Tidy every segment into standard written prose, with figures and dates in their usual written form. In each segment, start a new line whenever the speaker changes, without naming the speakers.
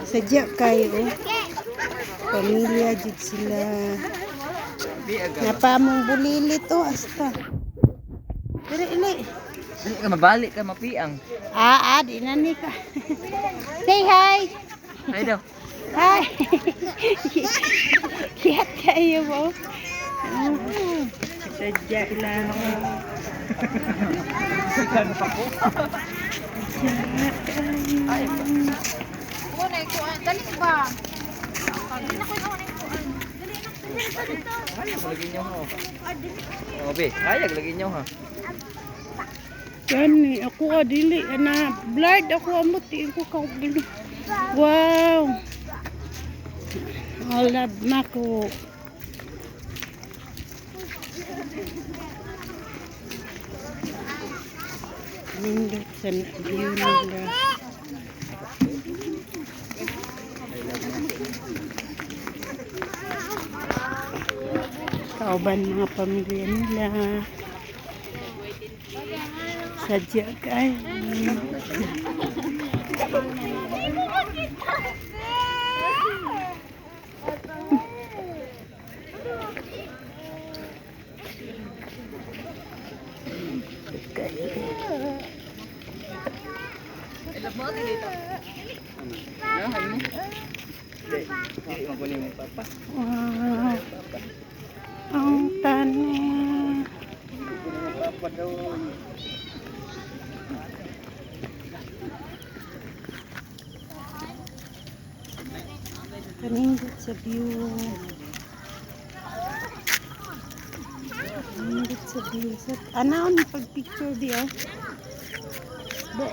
Sadya kayo. Pamilya jud sila. Napamong bulilit to asta. Dili ili.
Dili ka mabalik ka mapiang.
Di na ni ka. Say hi.
Ay daw.
Hi. Kiyat kayo mo. Sadya lang.
Sikan pa ko.
Ay.
Una ikuan, dali ba?
Hayag lagi nyo ha. Obe, hayag lagi nyo ha.
Gani, ako dili na blurred ako amot ko kaulo. Wow. Alab nako. Nindot sa view nila. Kauban mga pamilya nila. Sadya kay. Wow. Ang tanim. Kanindot sa view. Kanindot sa view. Anaon ni pag-picture di oh. Be.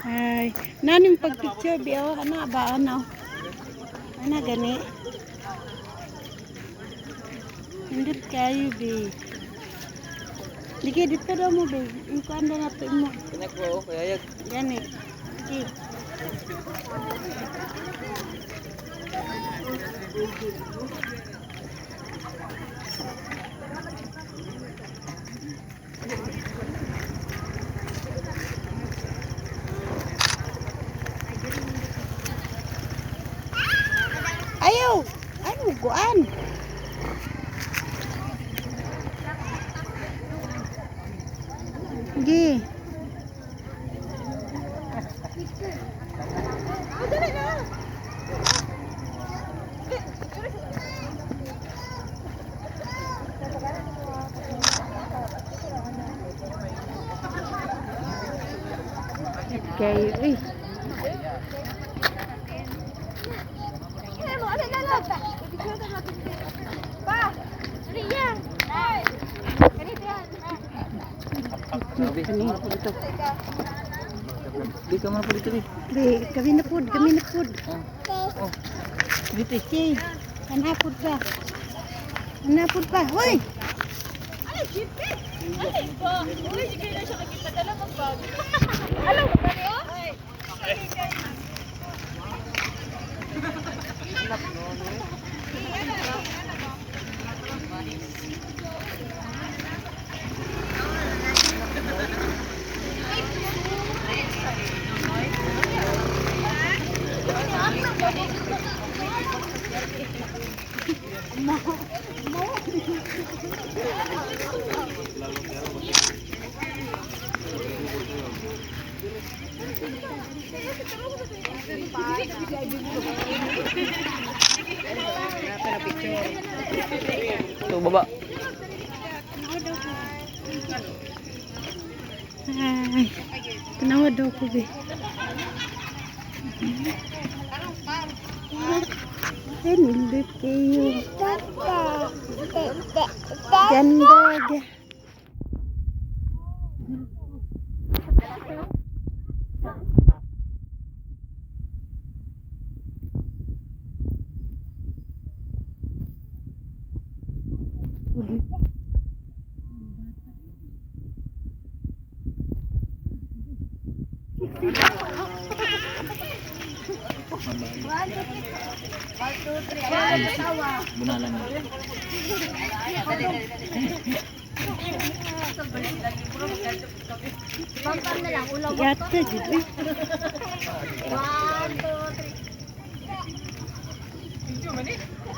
Ay, naning pag-picture di oh. Ana ba ano? Ana gani. Nindot kayo be. Dikit dito daw mo be. Iko anda na to mo.
Pinak ko, hayag.
Gani. Okay. Ayaw! Ano guan? Gi. Kayo eh.
Di ka man po dito di.
Kami na food.
Oh. Dito.
Okay. Anapod pa. Hoy!
Ay, jipe! Ay, ba? Uy, sige na siya nagpadala ng bag. Alam mo ba niyo? Ay.
Ito baba.
Ay, tanawa daw ko be. Ay, nindot kayo. Ganda.
Bunalan mo.
Pampam na lang, ulaw.
Yata, jud.
1, 2, 3.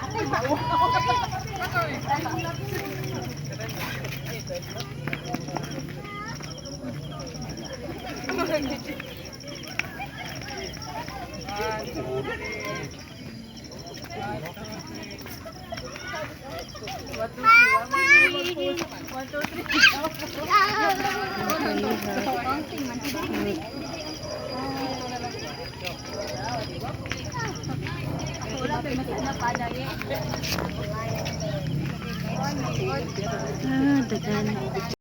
Atay ba?
Ah, dagan.